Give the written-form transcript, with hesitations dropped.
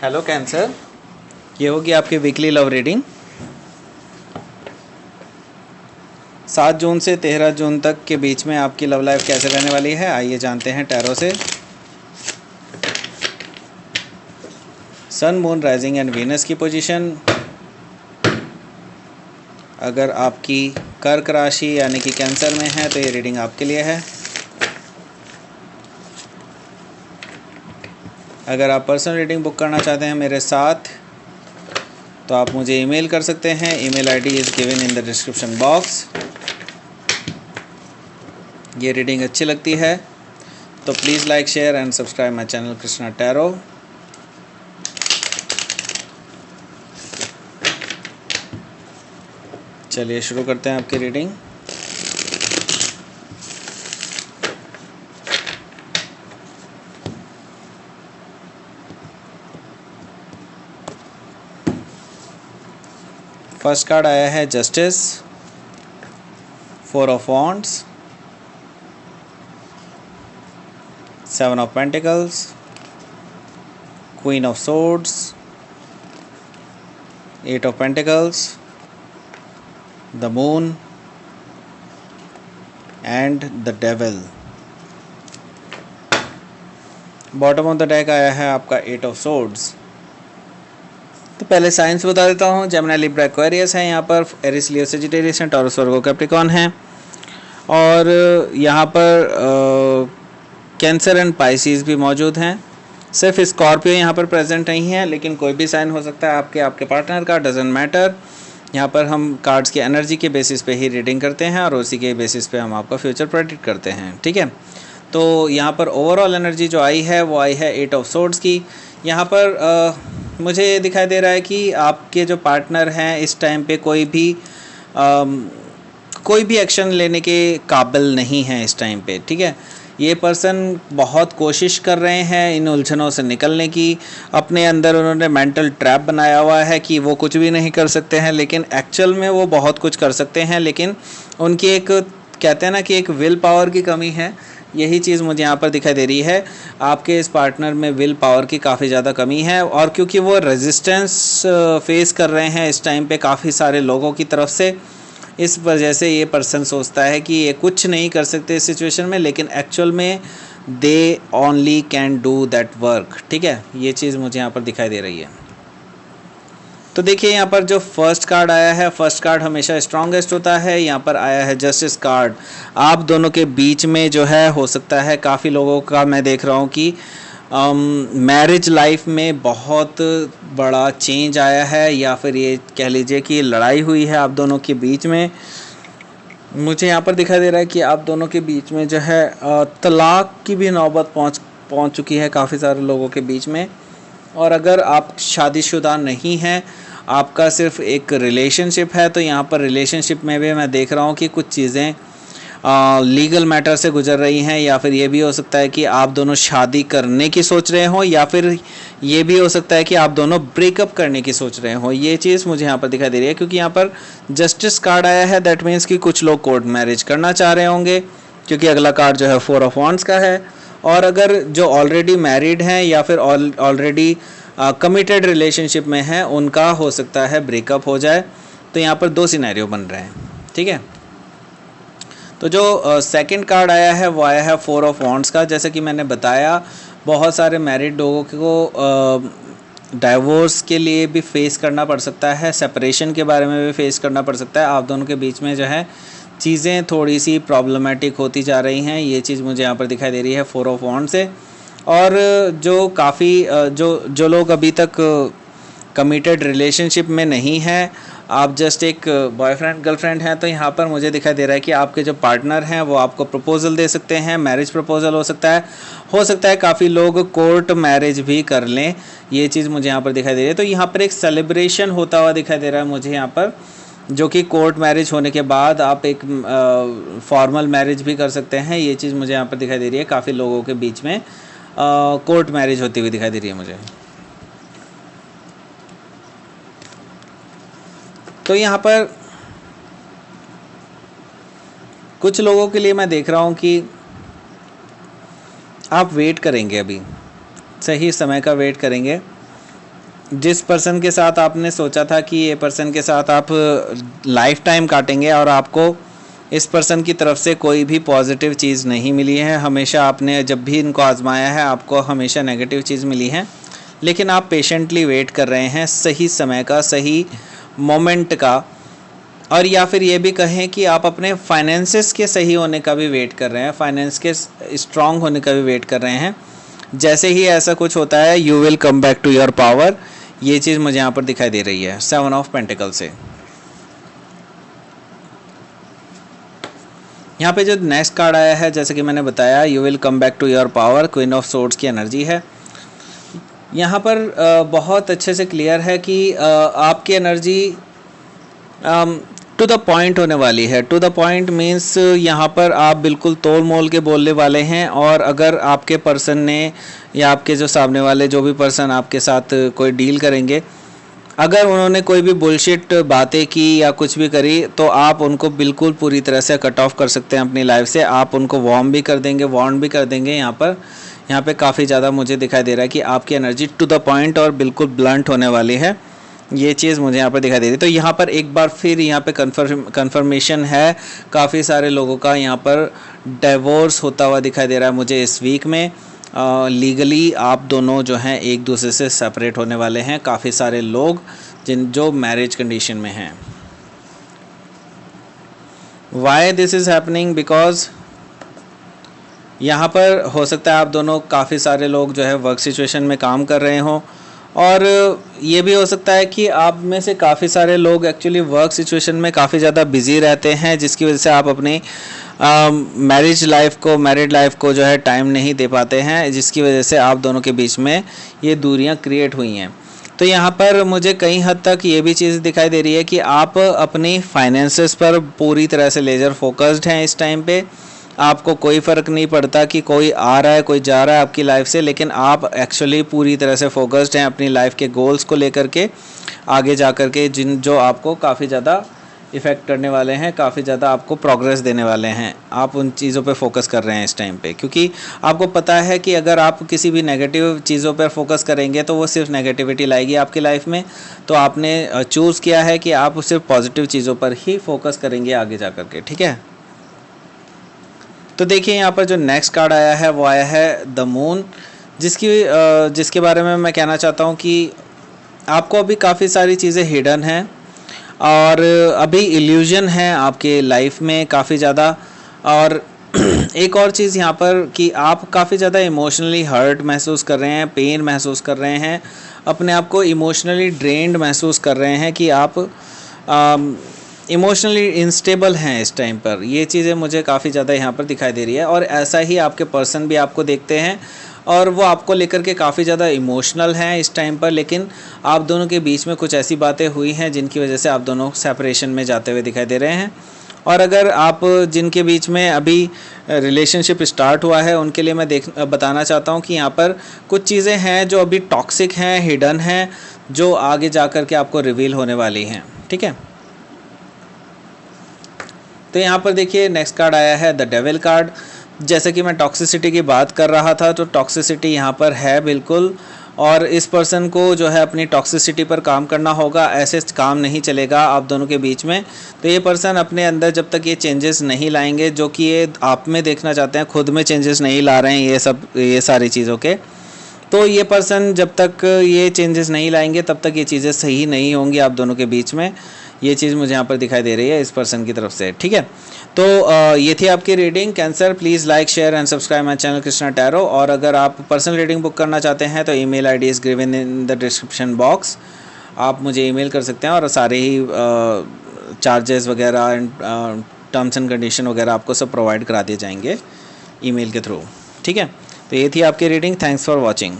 Hello cancer, ये होगी आपकी वीकली लव रीडिंग 7 जून से 13 जून तक के बीच में आपकी लव लाइफ कैसे रहने वाली है। आइए जानते हैं टैरो से। सन, मून, राइजिंग एंड वीनस की पोजीशन। अगर आपकी कर्क राशि यानी कि कैंसर में है तो ये रीडिंग आपके लिए है। अगर आप पर्सनल रीडिंग बुक करना चाहते हैं मेरे साथ तो आप मुझे ईमेल कर सकते हैं। Email ID is given in the description box. ये रीडिंग अच्छी लगती है तो please like, share and subscribe my channel Krishna tarot. चलिए शुरू करते हैं आपकी रीडिंग। फर्स्ट कार्ड आया है justice, 4 of wands, 7 of pentacles, queen of swords, 8 of pentacles, the moon and the devil. Bottom of the deck आया है आपका 8 ऑफ सोर्ड्स। तो पहले साइंस बता देता हूँ। जेमिनी, लिब्रा, एक्वेरियस है यहाँ पर। एरिस, लियो, सजिटेरियस है। टॉरस, वर्गो, कैप्रिकॉर्न है। और यहाँ पर कैंसर एंड पाइसिस भी मौजूद हैं। सिर्फ स्कॉर्पियो यहाँ पर प्रेजेंट नहीं है, लेकिन कोई भी साइन हो सकता है आपके पार्टनर का, डजेंट मैटर। यहाँ पर हम कार्ड्स की एनर्जी के बेसिस पे ही रीडिंग करते हैं और उसी के बेसिस पे हम आपका फ्यूचर प्रेडिक्ट करते हैं, ठीक है। तो यहाँ पर ओवरऑल एनर्जी जो आई है वो आई है 8 ऑफ सोर्ड्स की। यहाँ पर मुझे ये दिखाई दे रहा है कि आपके जो पार्टनर हैं इस टाइम पे कोई भी एक्शन लेने के काबिल नहीं है इस टाइम पे, ठीक है। ये पर्सन बहुत कोशिश कर रहे हैं इन उलझनों से निकलने की। अपने अंदर उन्होंने मेंटल ट्रैप बनाया हुआ है कि वो कुछ भी नहीं कर सकते हैं, लेकिन एक्चुअल में वो बहुत कुछ कर सकते हैं। लेकिन उनकी एक, कहते हैं ना कि एक विल पावर की कमी है। यही चीज़ मुझे यहाँ पर दिखाई दे रही है। आपके इस पार्टनर में विल पावर की काफ़ी ज़्यादा कमी है, और क्योंकि वो रेजिस्टेंस फेस कर रहे हैं इस टाइम पे काफ़ी सारे लोगों की तरफ से, इस वजह से ये पर्सन सोचता है कि ये कुछ नहीं कर सकते इस सिचुएशन में, लेकिन एक्चुअल में they only can do that work, ठीक है। ये चीज़ मुझे यहाँ पर दिखाई दे रही है। तो देखिए यहाँ पर जो फर्स्ट कार्ड आया है, फर्स्ट कार्ड हमेशा स्ट्रॉन्गेस्ट होता है। यहाँ पर आया है जस्टिस कार्ड। आप दोनों के बीच में जो है हो सकता है काफ़ी लोगों का मैं देख रहा हूँ कि मैरिज लाइफ में बहुत बड़ा चेंज आया है, या फिर ये कह लीजिए कि लड़ाई हुई है आप दोनों के बीच में। मुझे यहाँ पर दिखाई दे रहा है कि आप दोनों के बीच में जो है तलाक की भी नौबत पहुँच चुकी है काफ़ी सारे लोगों के बीच में। और अगर आप शादीशुदा नहीं हैं, आपका सिर्फ एक रिलेशनशिप है, तो यहाँ पर रिलेशनशिप में भी मैं देख रहा हूँ कि कुछ चीज़ें लीगल मैटर से गुजर रही हैं, या फिर ये भी हो सकता है कि आप दोनों शादी करने की सोच रहे हो, या फिर ये भी हो सकता है कि आप दोनों ब्रेकअप करने की सोच रहे हो। ये चीज़ मुझे यहाँ पर दिखाई दे रही है, क्योंकि यहाँ पर जस्टिस कार्ड आया है। दैट मीन्स कि कुछ लोग कोर्ट मैरिज करना चाह रहे होंगे, क्योंकि अगला कार्ड जो है 4 ऑफ वॉन्ड्स का है। और अगर जो ऑलरेडी मैरिड हैं या फिर ऑलरेडी कमिटेड रिलेशनशिप में हैं, उनका हो सकता है ब्रेकअप हो जाए। तो यहाँ पर 2 सिनेरियो बन रहे हैं, ठीक है। तो जो सेकंड कार्ड आया है वो आया है 4 ऑफ वॉन्ड्स का। जैसे कि मैंने बताया, बहुत सारे मैरिड लोगों को डाइवोर्स के लिए भी फेस करना पड़ सकता है, सेपरेशन के बारे में भी फेस करना पड़ सकता है। आप दोनों के बीच में जो है चीज़ें थोड़ी सी प्रॉब्लमेटिक होती जा रही हैं। ये चीज़ मुझे यहाँ पर दिखाई दे रही है 4 ऑफ वॉन्ड से। और जो काफ़ी जो लोग अभी तक कमिटेड रिलेशनशिप में नहीं हैं, आप जस्ट एक बॉयफ्रेंड गर्लफ्रेंड हैं, तो यहाँ पर मुझे दिखाई दे रहा है कि आपके जो पार्टनर हैं वो आपको प्रपोजल दे सकते हैं। मैरिज प्रपोजल हो सकता है काफ़ी लोग कोर्ट मैरिज भी कर लें। ये चीज़ मुझे यहाँ पर दिखाई दे रही है। तो यहाँ पर एक सेलिब्रेशन होता हुआ दिखाई दे रहा है मुझे यहाँ पर, जो कि कोर्ट मैरिज होने के बाद आप एक फॉर्मल मैरिज भी कर सकते हैं। ये चीज़ मुझे यहाँ पर दिखाई दे रही है। काफ़ी लोगों के बीच में कोर्ट मैरिज होती हुई दिखाई दे रही है मुझे। तो यहाँ पर कुछ लोगों के लिए मैं देख रहा हूँ कि आप वेट करेंगे, अभी सही समय का वेट करेंगे। जिस पर्सन के साथ आपने सोचा था कि ये पर्सन के साथ आप लाइफ टाइम काटेंगे और आपको इस पर्सन की तरफ से कोई भी पॉजिटिव चीज़ नहीं मिली है, हमेशा आपने जब भी इनको आजमाया है आपको हमेशा नेगेटिव चीज़ मिली है, लेकिन आप पेशेंटली वेट कर रहे हैं सही समय का, सही मोमेंट का, और या फिर ये भी कहें कि आप अपने फाइनेंसेस के सही होने का भी वेट कर रहे हैं, फाइनेंस के स्ट्रांग होने का भी वेट कर रहे हैं। जैसे ही ऐसा कुछ होता है you will come back to your power, ये चीज़ मुझे यहाँ पर दिखाई दे रही है 7 ऑफ पेंटिकल से। यहाँ पे जो नेक्स्ट कार्ड आया है, जैसे कि मैंने बताया, you will come back to your power, queen of swords की एनर्जी है। यहाँ पर बहुत अच्छे से क्लियर है कि आपकी एनर्जी टू द पॉइंट होने वाली है। टू द पॉइंट मीन्स यहाँ पर आप बिल्कुल तोल मोल के बोलने वाले हैं, और अगर आपके पर्सन ने या आपके जो सामने वाले जो भी पर्सन आपके साथ कोई डील करेंगे, अगर उन्होंने कोई भी बुलशिट बातें की या कुछ भी करी, तो आप उनको बिल्कुल पूरी तरह से कट ऑफ कर सकते हैं अपनी लाइफ से। आप उनको वार्न भी कर देंगे, वार्न भी कर देंगे। यहाँ पे काफ़ी ज़्यादा मुझे दिखाई दे रहा है कि आपकी एनर्जी टू द पॉइंट और बिल्कुल ब्लंट होने वाली है, ये चीज़ मुझे यहाँ पर दिखाई दे रही है। तो यहाँ पर एक बार फिर यहाँ पे कन्फर्मेशन है, काफ़ी सारे लोगों का यहाँ पर डिवोर्स होता हुआ दिखाई दे रहा है मुझे इस वीक में। लीगली आप दोनों जो हैं एक दूसरे से सेपरेट होने वाले हैं, काफ़ी सारे लोग जो मैरिज कंडीशन में हैं। Why this is happening? Because यहाँ पर हो सकता है आप दोनों, काफ़ी सारे लोग जो है वर्क सिचुएशन में काम कर रहे हों, और ये भी हो सकता है कि आप में से काफ़ी सारे लोग एक्चुअली वर्क सिचुएशन में काफ़ी ज़्यादा बिजी रहते हैं, जिसकी वजह से आप अपनी मैरिड लाइफ को जो है टाइम नहीं दे पाते हैं, जिसकी वजह से आप दोनों के बीच में ये दूरियां क्रिएट हुई हैं। तो यहाँ पर मुझे कई हद तक ये भी चीज़ दिखाई दे रही है कि आप अपनी फाइनेंसेस पर पूरी तरह से लेजर फोकस्ड हैं इस टाइम पे। आपको कोई फ़र्क नहीं पड़ता कि कोई आ रहा है कोई जा रहा है आपकी लाइफ से, लेकिन आप एक्चुअली पूरी तरह से फोकस्ड हैं अपनी लाइफ के गोल्स को लेकर के, आगे जा कर के जो आपको काफ़ी ज़्यादा इफ़ेक्ट करने वाले हैं, काफ़ी ज़्यादा आपको प्रोग्रेस देने वाले हैं। आप उन चीज़ों पे फोकस कर रहे हैं इस टाइम पे, क्योंकि आपको पता है कि अगर आप किसी भी नेगेटिव चीज़ों पर फोकस करेंगे तो वो सिर्फ नेगेटिविटी लाएगी आपकी लाइफ में। तो आपने चूज़ किया है कि आप सिर्फ पॉजिटिव चीज़ों पर ही फोकस करेंगे आगे जा कर के, ठीक है। तो देखिए यहाँ पर जो नेक्स्ट कार्ड आया है वो आया है द मून, जिसके बारे में मैं कहना चाहता हूँ कि आपको अभी काफ़ी सारी चीज़ें हिडन हैं, और अभी इल्यूजन है आपके लाइफ में काफ़ी ज़्यादा। और एक और चीज़ यहाँ पर कि आप काफ़ी ज़्यादा इमोशनली हर्ट महसूस कर रहे हैं, पेन महसूस कर रहे हैं, अपने आप को इमोशनली ड्रेन्ड महसूस कर रहे हैं कि आप इमोशनली इंस्टेबल हैं इस टाइम पर। ये चीज़ें मुझे काफ़ी ज़्यादा यहाँ पर दिखाई दे रही है, और ऐसा ही आपके पर्सन भी आपको देखते हैं, और वो आपको लेकर के काफ़ी ज़्यादा इमोशनल हैं इस टाइम पर। लेकिन आप दोनों के बीच में कुछ ऐसी बातें हुई हैं जिनकी वजह से आप दोनों सेपरेशन में जाते हुए दिखाई दे रहे हैं। और अगर आप जिनके बीच में अभी रिलेशनशिप स्टार्ट हुआ है उनके लिए मैं बताना चाहता हूँ कि यहाँ पर कुछ चीज़ें हैं जो अभी टॉक्सिक हैं, हिडन हैं, जो आगे जा कर के आपको रिवील होने वाली हैं, ठीक है। तो यहाँ पर देखिए नेक्स्ट कार्ड आया है द डेविल कार्ड। जैसे कि मैं टॉक्सिसिटी की बात कर रहा था, तो टॉक्सिसिटी यहाँ पर है बिल्कुल, और इस पर्सन को जो है अपनी टॉक्सिसिटी पर काम करना होगा। ऐसे काम नहीं चलेगा आप दोनों के बीच में। तो ये पर्सन अपने अंदर जब तक ये चेंजेस नहीं लाएंगे जो कि ये आप में देखना चाहते हैं, खुद में चेंजेस नहीं ला रहे हैं ये सारी चीज़ों के, तो ये पर्सन जब तक ये चेंजेस नहीं लाएंगे तब तक ये चीज़ें सही नहीं होंगी आप दोनों के बीच में। ये चीज़ मुझे यहाँ पर दिखाई दे रही है इस पर्सन की तरफ से, ठीक है। तो ये थी आपकी reading. Cancer, please like share and subscribe my channel Krishna tarot. और अगर आप पर्सनल रीडिंग बुक करना चाहते हैं तो email ID is given in the description box. आप मुझे ईमेल कर सकते हैं, और सारे ही चार्जेस वगैरह एंड टर्म्स एंड कंडीशन वगैरह आपको सब प्रोवाइड करा दिए जाएंगे ईमेल के थ्रू, ठीक है। तो ये थी आपकी रीडिंग। Thanks for watching.